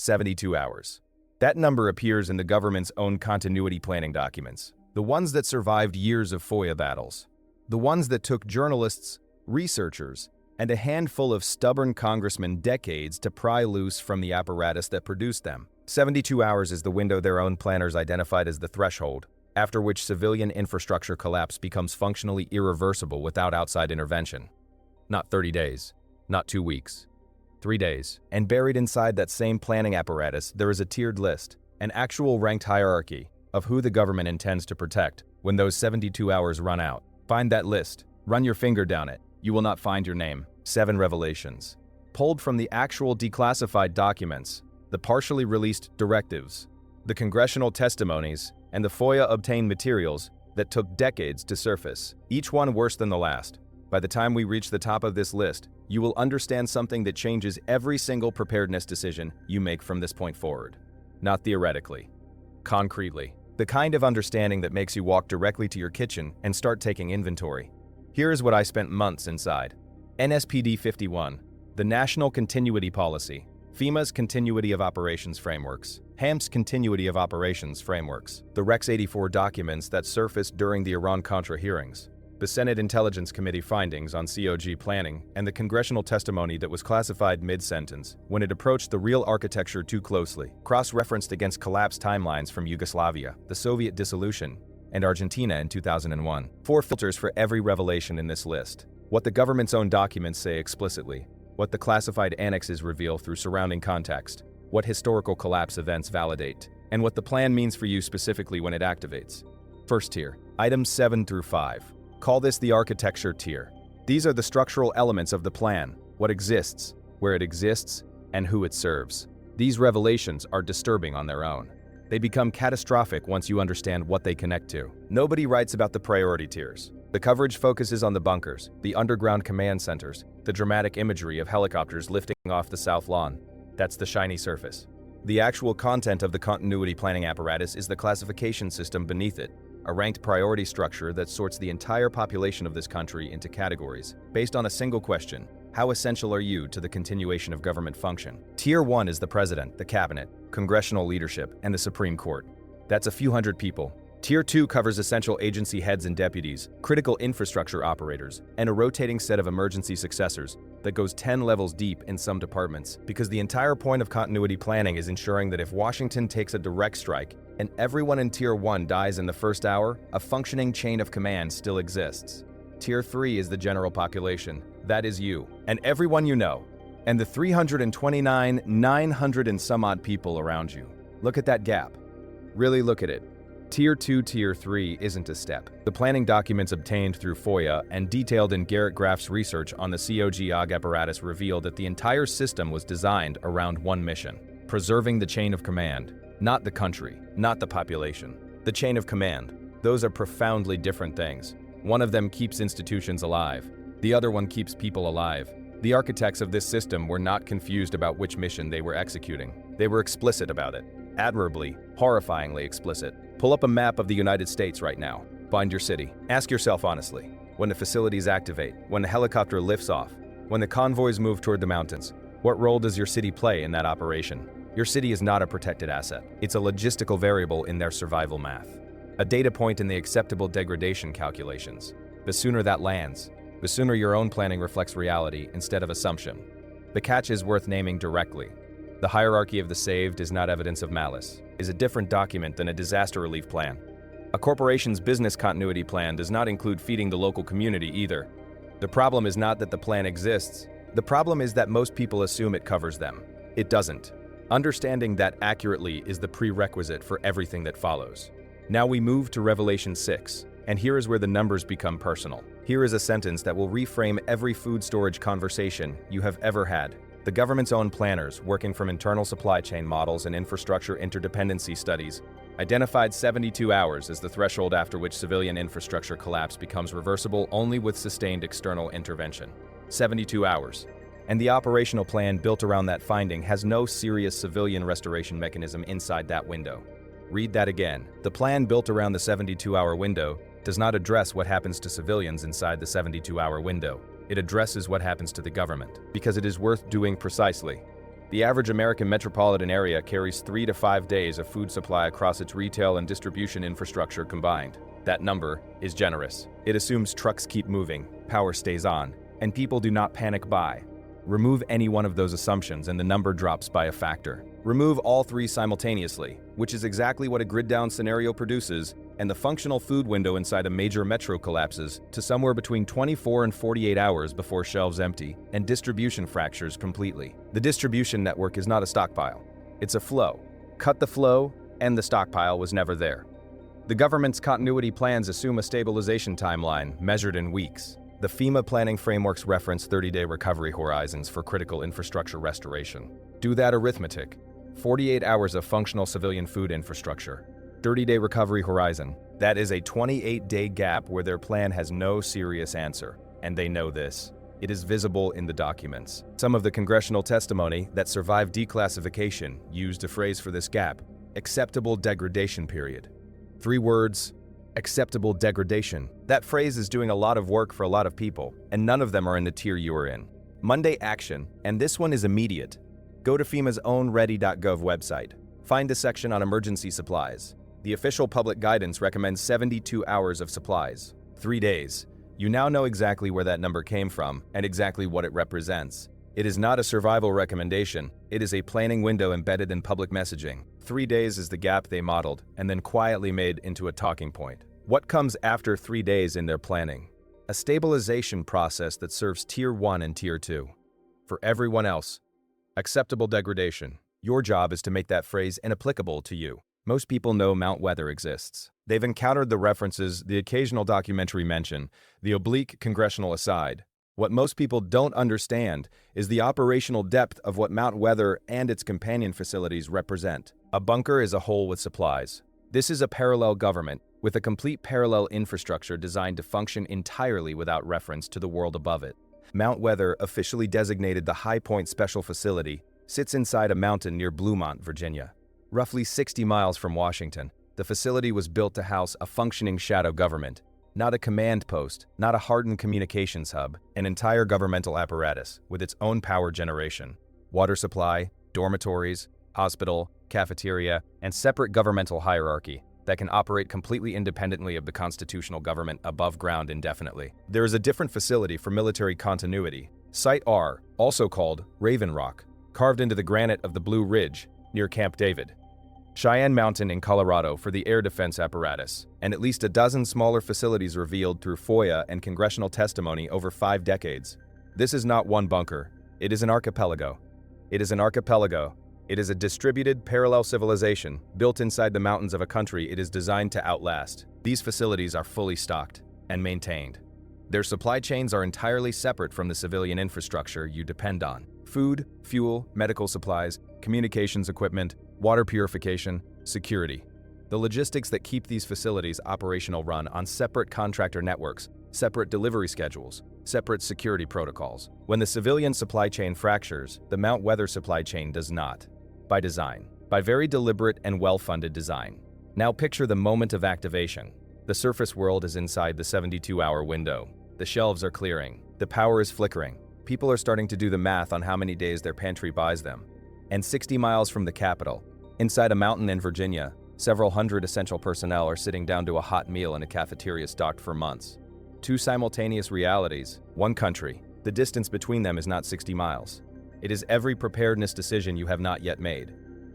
72 hours. That number appears in the government's own continuity planning documents, the ones that survived years of FOIA battles, the ones that took journalists, researchers, and a handful of stubborn congressmen decades to pry loose from the apparatus that produced them. 72 hours is the window their own planners identified as the threshold, after which civilian infrastructure collapse becomes functionally irreversible without outside intervention. Not 30 days, not 2 weeks, 3 days. And buried inside that same planning apparatus, there is a tiered list, an actual ranked hierarchy of who the government intends to protect when those 72 hours run out. Find that list, run your finger down it. You will not find your name. 7 revelations. Pulled from the actual declassified documents, the partially released directives, the congressional testimonies, and the FOIA-obtained materials that took decades to surface, each one worse than the last. By the time we reach the top of this list, you will understand something that changes every single preparedness decision you make from this point forward. Not theoretically, concretely. The kind of understanding that makes you walk directly to your kitchen and start taking inventory. Here is what I spent months inside. NSPD 51, the National Continuity Policy, FEMA's Continuity of Operations Frameworks, HAMP's Continuity of Operations Frameworks, the Rex 84 documents that surfaced during the Iran-Contra hearings, the Senate Intelligence Committee findings on COG planning, and the congressional testimony that was classified mid-sentence when it approached the real architecture too closely, cross-referenced against collapse timelines from Yugoslavia, the Soviet dissolution, and Argentina in 2001. 4 filters for every revelation in this list. What the government's own documents say explicitly, what the classified annexes reveal through surrounding context, what historical collapse events validate, and what the plan means for you specifically when it activates. First tier, items 7 through 5. Call this the architecture tier. These are the structural elements of the plan, what exists, where it exists, and who it serves. These revelations are disturbing on their own. They become catastrophic once you understand what they connect to. Nobody writes about the priority tiers. The coverage focuses on the bunkers, the underground command centers, the dramatic imagery of helicopters lifting off the South Lawn. That's the shiny surface. The actual content of the continuity planning apparatus is the classification system beneath it, a ranked priority structure that sorts the entire population of this country into categories, based on a single question: how essential are you to the continuation of government function? Tier 1 is the president, the cabinet, congressional leadership, and the Supreme Court. That's a few hundred people. Tier 2 covers essential agency heads and deputies, critical infrastructure operators, and a rotating set of emergency successors that goes 10 levels deep in some departments, because the entire point of continuity planning is ensuring that if Washington takes a direct strike and everyone in Tier 1 dies in the first hour, a functioning chain of command still exists. Tier 3 is the general population. That is you, and everyone you know, and the 329,900 and some odd people around you. Look at that gap. Really look at it. Tier 2, Tier 3 isn't a step. The planning documents obtained through FOIA and detailed in Garrett Graff's research on the COG apparatus reveal that the entire system was designed around one mission: preserving the chain of command. Not the country, not the population. The chain of command. Those are profoundly different things. One of them keeps institutions alive. The other one keeps people alive. The architects of this system were not confused about which mission they were executing. They were explicit about it. Admirably, horrifyingly explicit. Pull up a map of the United States right now. Find your city. Ask yourself honestly, when the facilities activate, when the helicopter lifts off, when the convoys move toward the mountains, what role does your city play in that operation? Your city is not a protected asset. It's a logistical variable in their survival math. A data point in the acceptable degradation calculations. The sooner that lands, the sooner your own planning reflects reality instead of assumption. The catch is worth naming directly. The hierarchy of the saved is not evidence of malice, is a different document than a disaster relief plan. A corporation's business continuity plan does not include feeding the local community either. The problem is not that the plan exists. The problem is that most people assume it covers them. It doesn't. Understanding that accurately is the prerequisite for everything that follows. Now we move to Revelation 6, and here is where the numbers become personal. Here is a sentence that will reframe every food storage conversation you have ever had. The government's own planners, working from internal supply chain models and infrastructure interdependency studies, identified 72 hours as the threshold after which civilian infrastructure collapse becomes reversible only with sustained external intervention. 72 hours. And the operational plan built around that finding has no serious civilian restoration mechanism inside that window. Read that again. The plan built around the 72-hour window does not address what happens to civilians inside the 72-hour window. It addresses what happens to the government, because it is worth doing precisely. The average American metropolitan area carries 3 to 5 days of food supply across its retail and distribution infrastructure combined. That number is generous. It assumes trucks keep moving, power stays on, and people do not panic buy. Remove any one of those assumptions and the number drops by a factor. Remove all three simultaneously, which is exactly what a grid-down scenario produces, and the functional food window inside a major metro collapses to somewhere between 24 and 48 hours before shelves empty and distribution fractures completely. The distribution network is not a stockpile. It's a flow. Cut the flow, and the stockpile was never there. The government's continuity plans assume a stabilization timeline measured in weeks. The FEMA planning frameworks reference 30-day recovery horizons for critical infrastructure restoration. Do that arithmetic. 48 hours of functional civilian food infrastructure. 30-day recovery horizon. That is a 28-day gap where their plan has no serious answer. And they know this. It is visible in the documents. Some of the congressional testimony that survived declassification used a phrase for this gap: acceptable degradation period. 3 words: acceptable degradation. That phrase is doing a lot of work for a lot of people, and none of them are in the tier you are in. Monday action, and this one is immediate. Go to FEMA's own ready.gov website. Find a section on emergency supplies. The official public guidance recommends 72 hours of supplies. 3 days. You now know exactly where that number came from and exactly what it represents. It is not a survival recommendation. It is a planning window embedded in public messaging. 3 days is the gap they modeled and then quietly made into a talking point. What comes after 3 days in their planning? A stabilization process that serves Tier 1 and Tier 2. For everyone else, acceptable degradation. Your job is to make that phrase inapplicable to you. Most people know Mount Weather exists. They've encountered the references, the occasional documentary mention, the oblique congressional aside. What most people don't understand is the operational depth of what Mount Weather and its companion facilities represent. A bunker is a hole with supplies. This is a parallel government with a complete parallel infrastructure designed to function entirely without reference to the world above it. Mount Weather, officially designated the High Point Special Facility, sits inside a mountain near Bluemont, Virginia. Roughly 60 miles from Washington, the facility was built to house a functioning shadow government. Not a command post, not a hardened communications hub, an entire governmental apparatus with its own power generation, water supply, dormitories, hospital, cafeteria, and separate governmental hierarchy that can operate completely independently of the constitutional government above ground indefinitely. There is a different facility for military continuity, Site R, also called Raven Rock, carved into the granite of the Blue Ridge near Camp David. Cheyenne Mountain in Colorado for the air defense apparatus, and at least a dozen smaller facilities revealed through FOIA and congressional testimony over 5 decades. This is not one bunker. It is an archipelago. It is an archipelago. It is a distributed, parallel civilization built inside the mountains of a country it is designed to outlast. These facilities are fully stocked and maintained. Their supply chains are entirely separate from the civilian infrastructure you depend on. Food, fuel, medical supplies, communications equipment, water purification, security. The logistics that keep these facilities operational run on separate contractor networks, separate delivery schedules, separate security protocols. When the civilian supply chain fractures, the Mount Weather supply chain does not. By design. By very deliberate and well-funded design. Now picture the moment of activation. The surface world is inside the 72-hour window. The shelves are clearing. The power is flickering. People are starting to do the math on how many days their pantry buys them. And 60 miles from the capital, inside a mountain in Virginia, several hundred essential personnel are sitting down to a hot meal in a cafeteria stocked for months. 2 simultaneous realities, 1 country. The distance between them is not 60 miles. It is every preparedness decision you have not yet made.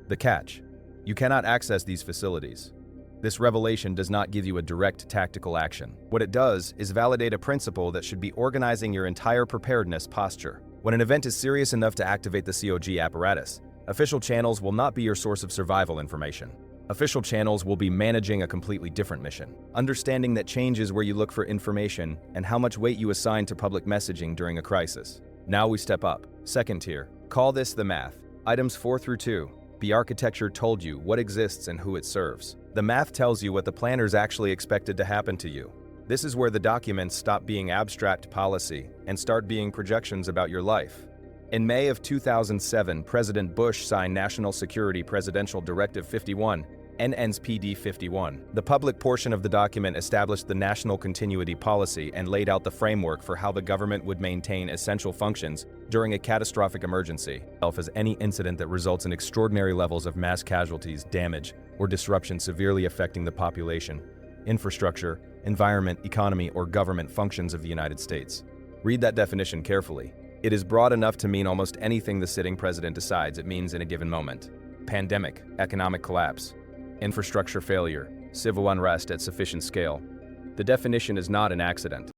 The catch: you cannot access these facilities. This revelation does not give you a direct tactical action. What it does is validate a principle that should be organizing your entire preparedness posture. When an event is serious enough to activate the COG apparatus, official channels will not be your source of survival information. Official channels will be managing a completely different mission. Understanding that changes where you look for information and how much weight you assign to public messaging during a crisis. Now we step up. 2nd tier. Call this the math. Items 4 through 2. The architecture told you what exists and who it serves. The math tells you what the planners actually expected to happen to you. This is where the documents stop being abstract policy and start being projections about your life. In May of 2007, President Bush signed National Security Presidential Directive 51, NSPD 51. The public portion of the document established the national continuity policy and laid out the framework for how the government would maintain essential functions during a catastrophic emergency, as any incident that results in extraordinary levels of mass casualties, damage, or disruption severely affecting the population, infrastructure, environment, economy, or government functions of the United States. Read that definition carefully. It is broad enough to mean almost anything the sitting president decides it means in a given moment. Pandemic, economic collapse, infrastructure failure, civil unrest at sufficient scale. The definition is not an accident.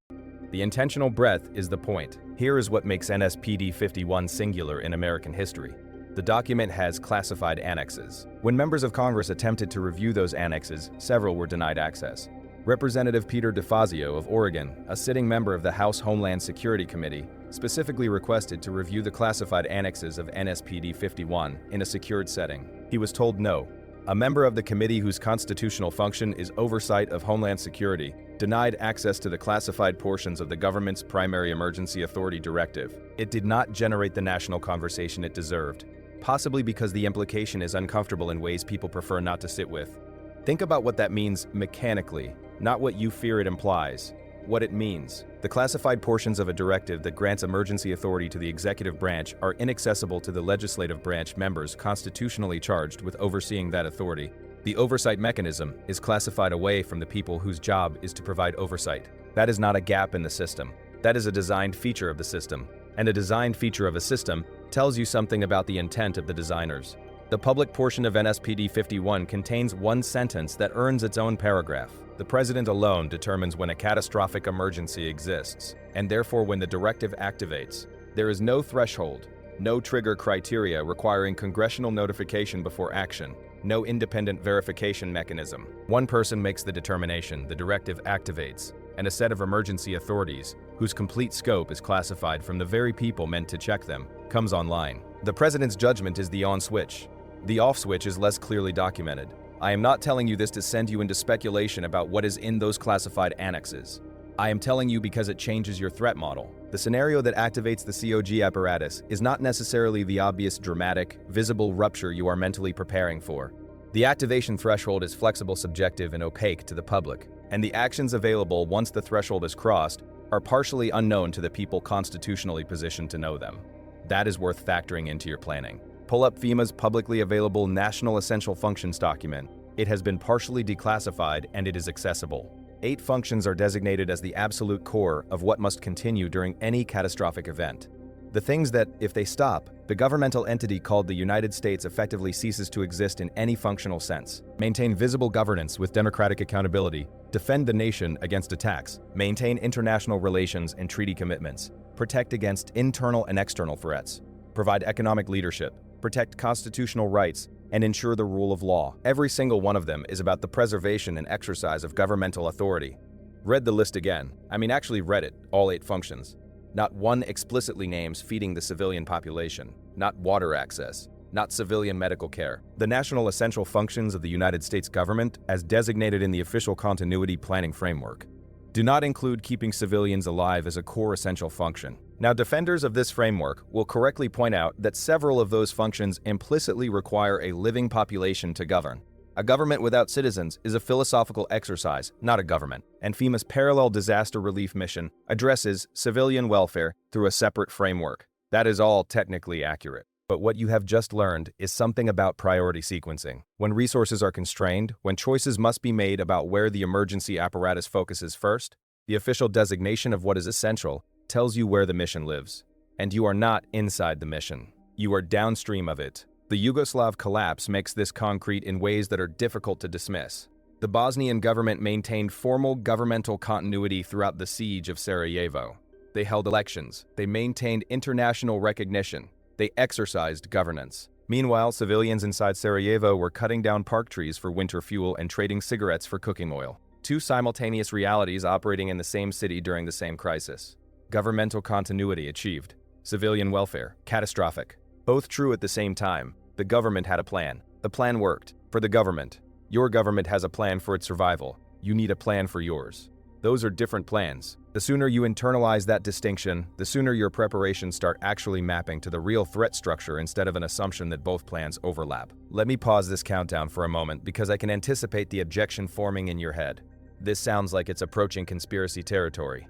The intentional breadth is the point. Here is what makes NSPD 51 singular in American history. The document has classified annexes. When members of Congress attempted to review those annexes, several were denied access. Representative Peter DeFazio of Oregon, a sitting member of the House Homeland Security Committee, specifically requested to review the classified annexes of NSPD 51 in a secured setting. He was told no. A member of the committee whose constitutional function is oversight of Homeland Security denied access to the classified portions of the government's primary emergency authority directive. It did not generate the national conversation it deserved, possibly because the implication is uncomfortable in ways people prefer not to sit with. Think about what that means mechanically, not what you fear it implies. What it means. The classified portions of a directive that grants emergency authority to the executive branch are inaccessible to the legislative branch members constitutionally charged with overseeing that authority. The oversight mechanism is classified away from the people whose job is to provide oversight. That is not a gap in the system. That is a designed feature of the system. And a designed feature of a system tells you something about the intent of the designers. The public portion of NSPD 51 contains one sentence that earns its own paragraph. The president alone determines when a catastrophic emergency exists, and therefore when the directive activates. There is no threshold, no trigger criteria requiring congressional notification before action, no independent verification mechanism. One person makes the determination, the directive activates, and a set of emergency authorities, whose complete scope is classified from the very people meant to check them, comes online. The president's judgment is the on switch. The off switch is less clearly documented. I am not telling you this to send you into speculation about what is in those classified annexes. I am telling you because it changes your threat model. The scenario that activates the COG apparatus is not necessarily the obvious dramatic, visible rupture you are mentally preparing for. The activation threshold is flexible, subjective, and opaque to the public, and the actions available once the threshold is crossed are partially unknown to the people constitutionally positioned to know them. That is worth factoring into your planning. Pull up FEMA's publicly available National Essential Functions document. It has been partially declassified and it is accessible. 8 functions are designated as the absolute core of what must continue during any catastrophic event. The things that, if they stop, the governmental entity called the United States effectively ceases to exist in any functional sense. Maintain visible governance with democratic accountability, defend the nation against attacks, maintain international relations and treaty commitments, protect against internal and external threats, provide economic leadership, protect constitutional rights, and ensure the rule of law. Every single one of them is about the preservation and exercise of governmental authority. Read the list again. Actually read it, all 8 functions. Not one explicitly names feeding the civilian population, not water access, not civilian medical care. The national essential functions of the United States government, as designated in the official continuity planning framework, do not include keeping civilians alive as a core essential function. Now, defenders of this framework will correctly point out that several of those functions implicitly require a living population to govern. A government without citizens is a philosophical exercise, not a government, and FEMA's parallel disaster relief mission addresses civilian welfare through a separate framework. That is all technically accurate. But what you have just learned is something about priority sequencing. When resources are constrained, when choices must be made about where the emergency apparatus focuses first, the official designation of what is essential tells you where the mission lives. And you are not inside the mission. You are downstream of it. The Yugoslav collapse makes this concrete in ways that are difficult to dismiss. The Bosnian government maintained formal governmental continuity throughout the siege of Sarajevo. They held elections. They maintained international recognition. They exercised governance. Meanwhile, civilians inside Sarajevo were cutting down park trees for winter fuel and trading cigarettes for cooking oil. 2 simultaneous realities operating in the same city during the same crisis. Governmental continuity achieved. Civilian welfare, catastrophic. Both true at the same time. The government had a plan. The plan worked. For the government. Your government has a plan for its survival. You need a plan for yours. Those are different plans. The sooner you internalize that distinction, the sooner your preparations start actually mapping to the real threat structure instead of an assumption that both plans overlap. Let me pause this countdown for a moment because I can anticipate the objection forming in your head. This sounds like it's approaching conspiracy territory.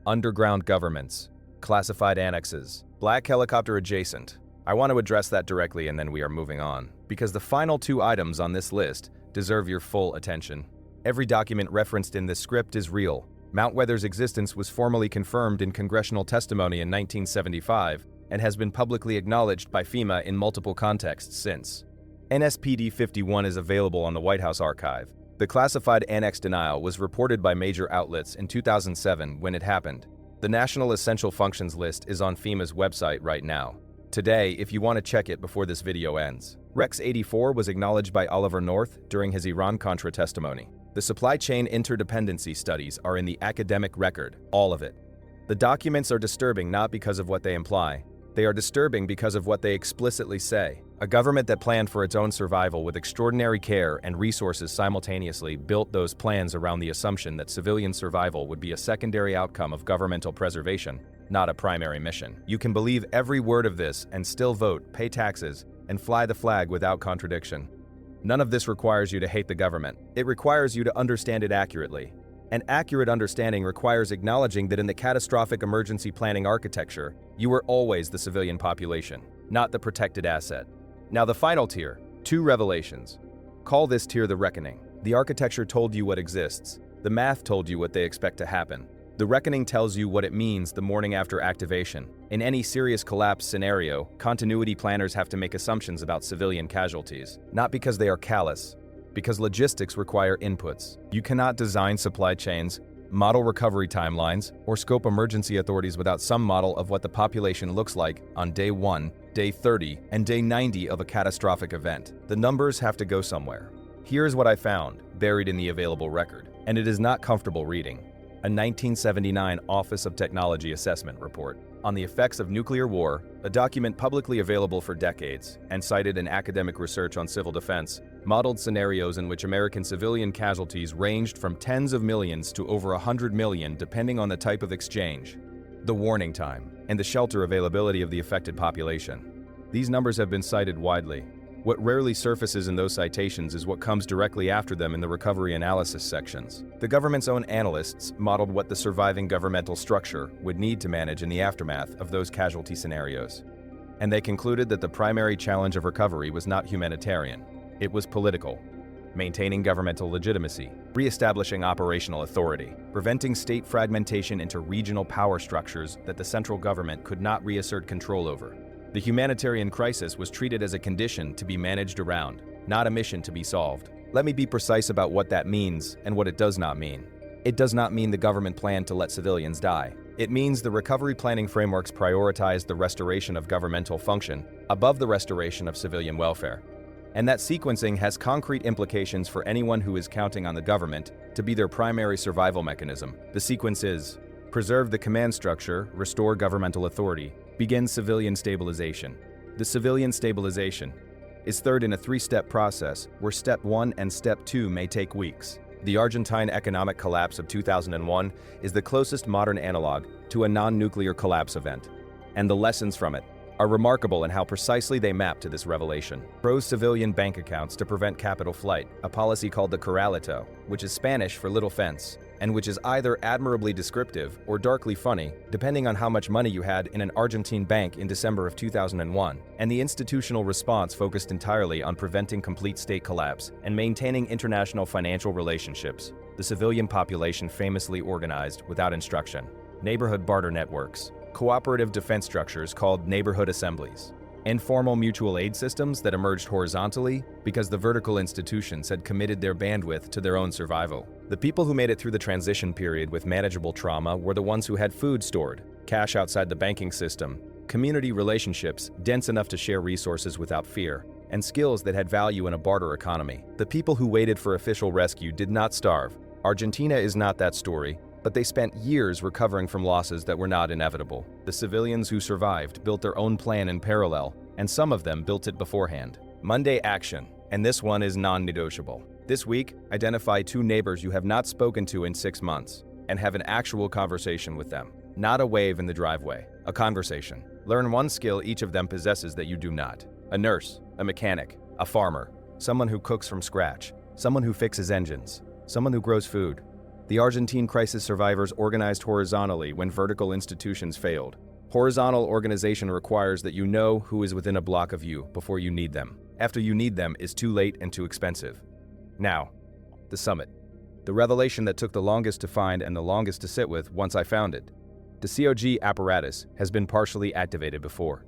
Underground governments, classified annexes, black helicopter adjacent. I want to address that directly and then we are moving on, because the final two items on this list deserve your full attention. Every document referenced in this script is real. Mount Weather's existence was formally confirmed in congressional testimony in 1975 and has been publicly acknowledged by FEMA in multiple contexts since. NSPD 51 is available on the White House archive. The classified annex denial was reported by major outlets in 2007 when it happened. The National Essential Functions list is on FEMA's website right now. Today, if you want to check it before this video ends. Rex 84 was acknowledged by Oliver North during his Iran-Contra testimony. The supply chain interdependency studies are in the academic record, all of it. The documents are disturbing not because of what they imply. They are disturbing because of what they explicitly say. A government that planned for its own survival with extraordinary care and resources simultaneously built those plans around the assumption that civilian survival would be a secondary outcome of governmental preservation, not a primary mission. You can believe every word of this and still vote, pay taxes, and fly the flag without contradiction. None of this requires you to hate the government. It requires you to understand it accurately. An accurate understanding requires acknowledging that in the catastrophic emergency planning architecture, you were always the civilian population, not the protected asset. Now the final tier, 2 revelations. Call this tier the reckoning. The architecture told you what exists. The math told you what they expect to happen. The reckoning tells you what it means the morning after activation. In any serious collapse scenario, continuity planners have to make assumptions about civilian casualties, not because they are callous, because logistics require inputs. You cannot design supply chains, model recovery timelines, or scope emergency authorities without some model of what the population looks like on day 1, day 30, and day 90 of a catastrophic event. The numbers have to go somewhere. Here's what I found, buried in the available record, and it is not comfortable reading. A 1979 Office of Technology Assessment report on the effects of nuclear war, a document publicly available for decades and cited in academic research on civil defense, modeled scenarios in which American civilian casualties ranged from tens of millions to over 100 million depending on the type of exchange, the warning time, and the shelter availability of the affected population. These numbers have been cited widely. What rarely surfaces in those citations is what comes directly after them in the recovery analysis sections. The government's own analysts modeled what the surviving governmental structure would need to manage in the aftermath of those casualty scenarios. And they concluded that the primary challenge of recovery was not humanitarian, it was political. Maintaining governmental legitimacy, reestablishing operational authority, preventing state fragmentation into regional power structures that the central government could not reassert control over. The humanitarian crisis was treated as a condition to be managed around, not a mission to be solved. Let me be precise about what that means and what it does not mean. It does not mean the government planned to let civilians die. It means the recovery planning frameworks prioritized the restoration of governmental function above the restoration of civilian welfare. And that sequencing has concrete implications for anyone who is counting on the government to be their primary survival mechanism. The sequence is: preserve the command structure, restore governmental authority, begin civilian stabilization. The civilian stabilization is third in a 3-step process where Step 1 and Step 2 may take weeks. The Argentine economic collapse of 2001 is the closest modern analog to a non-nuclear collapse event, and the lessons from it are remarkable in how precisely they map to this revelation. Froze civilian bank accounts to prevent capital flight, a policy called the Corralito, which is Spanish for little fence, and which is either admirably descriptive or darkly funny, depending on how much money you had in an Argentine bank in December of 2001. And the institutional response focused entirely on preventing complete state collapse and maintaining international financial relationships. The civilian population famously organized without instruction. Neighborhood barter networks, cooperative defense structures called neighborhood assemblies, informal mutual aid systems that emerged horizontally because the vertical institutions had committed their bandwidth to their own survival. The people who made it through the transition period with manageable trauma were the ones who had food stored, cash outside the banking system, community relationships dense enough to share resources without fear, and skills that had value in a barter economy. The people who waited for official rescue did not starve. Argentina is not that story, but they spent years recovering from losses that were not inevitable. The civilians who survived built their own plan in parallel, and some of them built it beforehand. Monday action, and this one is non-negotiable. This week, identify 2 neighbors you have not spoken to in 6 months, and have an actual conversation with them. Not a wave in the driveway, a conversation. Learn one skill each of them possesses that you do not. A nurse, a mechanic, a farmer, someone who cooks from scratch, someone who fixes engines, someone who grows food. The Argentine crisis survivors organized horizontally when vertical institutions failed. Horizontal organization requires that you know who is within a block of you before you need them. After you need them is too late and too expensive. Now, the summit. The revelation that took the longest to find and the longest to sit with once I found it. The COG apparatus has been partially activated before.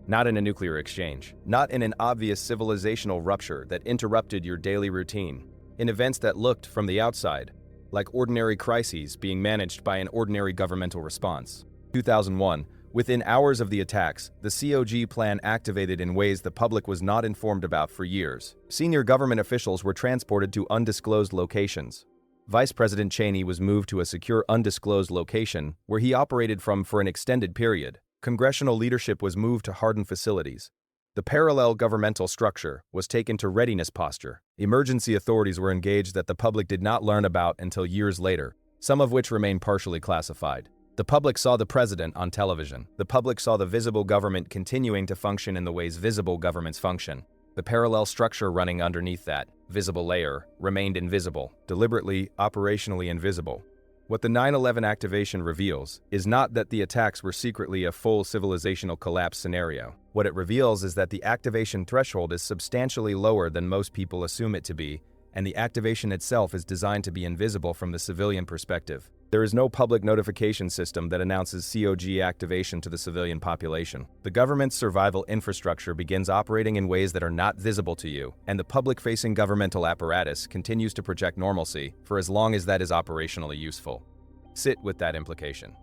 Not in a nuclear exchange, not in an obvious civilizational rupture that interrupted your daily routine, in events that looked, from the outside, like ordinary crises being managed by an ordinary governmental response. 2001, within hours of the attacks, the COG plan activated in ways the public was not informed about for years. Senior government officials were transported to undisclosed locations. Vice President Cheney was moved to a secure undisclosed location where he operated from for an extended period. Congressional leadership was moved to hardened facilities. The parallel governmental structure was taken to readiness posture. Emergency authorities were engaged that the public did not learn about until years later, some of which remain partially classified. The public saw the president on television. The public saw the visible government continuing to function in the ways visible governments function. The parallel structure running underneath that visible layer remained invisible, deliberately, operationally invisible. What the 9/11 activation reveals is not that the attacks were secretly a full civilizational collapse scenario. What it reveals is that the activation threshold is substantially lower than most people assume it to be, and the activation itself is designed to be invisible from the civilian perspective. There is no public notification system that announces COG activation to the civilian population. The government's survival infrastructure begins operating in ways that are not visible to you, and the public-facing governmental apparatus continues to project normalcy for as long as that is operationally useful. Sit with that implication.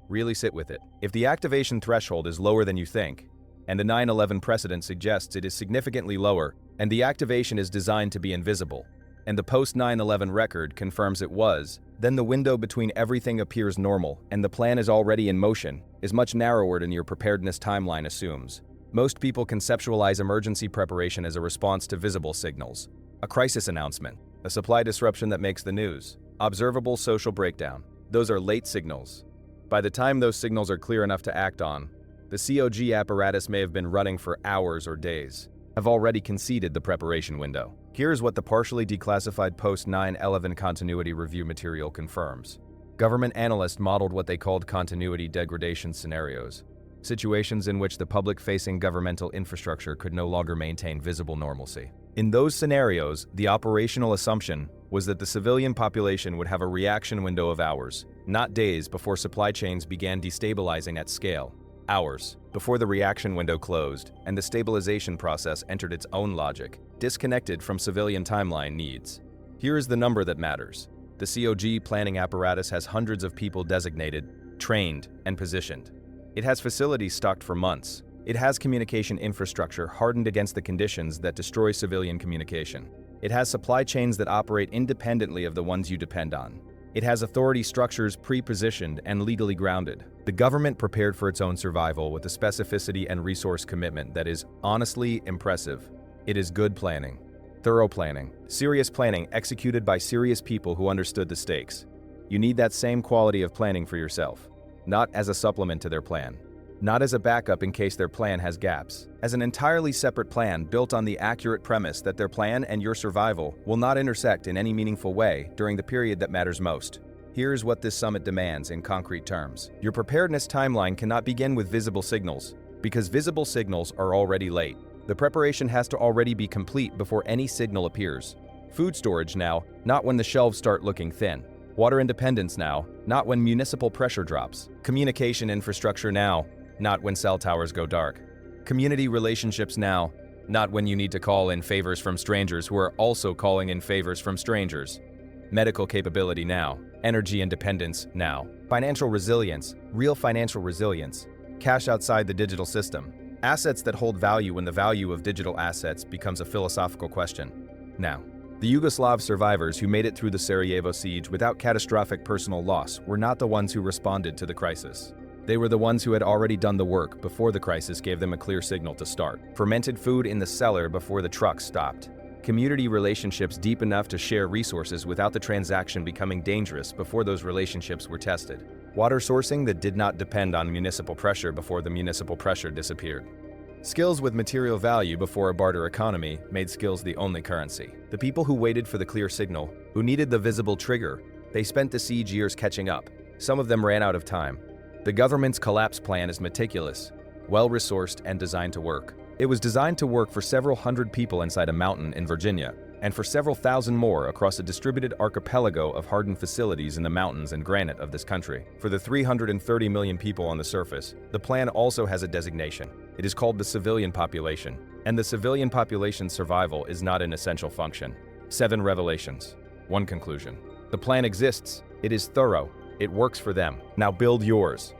Really sit with it. If the activation threshold is lower than you think, and the 9/11 precedent suggests it is significantly lower, and the activation is designed to be invisible, and the post-9/11 record confirms it was, then the window between everything appears normal and the plan is already in motion is much narrower than your preparedness timeline assumes. Most people conceptualize emergency preparation as a response to visible signals. A crisis announcement, a supply disruption that makes the news, observable social breakdown. Those are late signals. By the time those signals are clear enough to act on, the COG apparatus may have been running for hours or days, have already conceded the preparation window. Here's what the partially declassified post-9/11 continuity review material confirms. Government analysts modeled what they called continuity degradation scenarios, situations in which the public-facing governmental infrastructure could no longer maintain visible normalcy. In those scenarios, the operational assumption was that the civilian population would have a reaction window of hours, not days, before supply chains began destabilizing at scale. Hours before the reaction window closed and the stabilization process entered its own logic, disconnected from civilian timeline needs. Here is the number that matters. The COG planning apparatus has hundreds of people designated, trained, and positioned. It has facilities stocked for months. It has communication infrastructure hardened against the conditions that destroy civilian communication. It has supply chains that operate independently of the ones you depend on. It has authority structures pre-positioned and legally grounded. The government prepared for its own survival with a specificity and resource commitment that is honestly impressive. It is good planning, thorough planning, serious planning executed by serious people who understood the stakes. You need that same quality of planning for yourself, not as a supplement to their plan, not as a backup in case their plan has gaps, as an entirely separate plan built on the accurate premise that their plan and your survival will not intersect in any meaningful way during the period that matters most. Here's what this summit demands in concrete terms. Your preparedness timeline cannot begin with visible signals, because visible signals are already late. The preparation has to already be complete before any signal appears. Food storage now, not when the shelves start looking thin. Water independence now, not when municipal pressure drops. Communication infrastructure now, not when cell towers go dark. Community relationships now, not when you need to call in favors from strangers who are also calling in favors from strangers. Medical capability now, energy independence now. Financial resilience, real financial resilience. Cash outside the digital system. Assets that hold value when the value of digital assets becomes a philosophical question. Now, the Yugoslav survivors who made it through the Sarajevo siege without catastrophic personal loss were not the ones who responded to the crisis. They were the ones who had already done the work before the crisis gave them a clear signal to start. Fermented food in the cellar before the truck stopped. Community relationships deep enough to share resources without the transaction becoming dangerous before those relationships were tested. Water sourcing that did not depend on municipal pressure before the municipal pressure disappeared. Skills with material value before a barter economy made skills the only currency. The people who waited for the clear signal, who needed the visible trigger, they spent the siege years catching up. Some of them ran out of time. The government's collapse plan is meticulous, well-resourced, and designed to work. It was designed to work for several hundred people inside a mountain in Virginia, and for several thousand more across a distributed archipelago of hardened facilities in the mountains and granite of this country. For the 330 million people on the surface, the plan also has a designation. It is called the civilian population, and the civilian population's survival is not an essential function. 7 revelations. 1 conclusion. The plan exists. It is thorough. It works for them. Now build yours.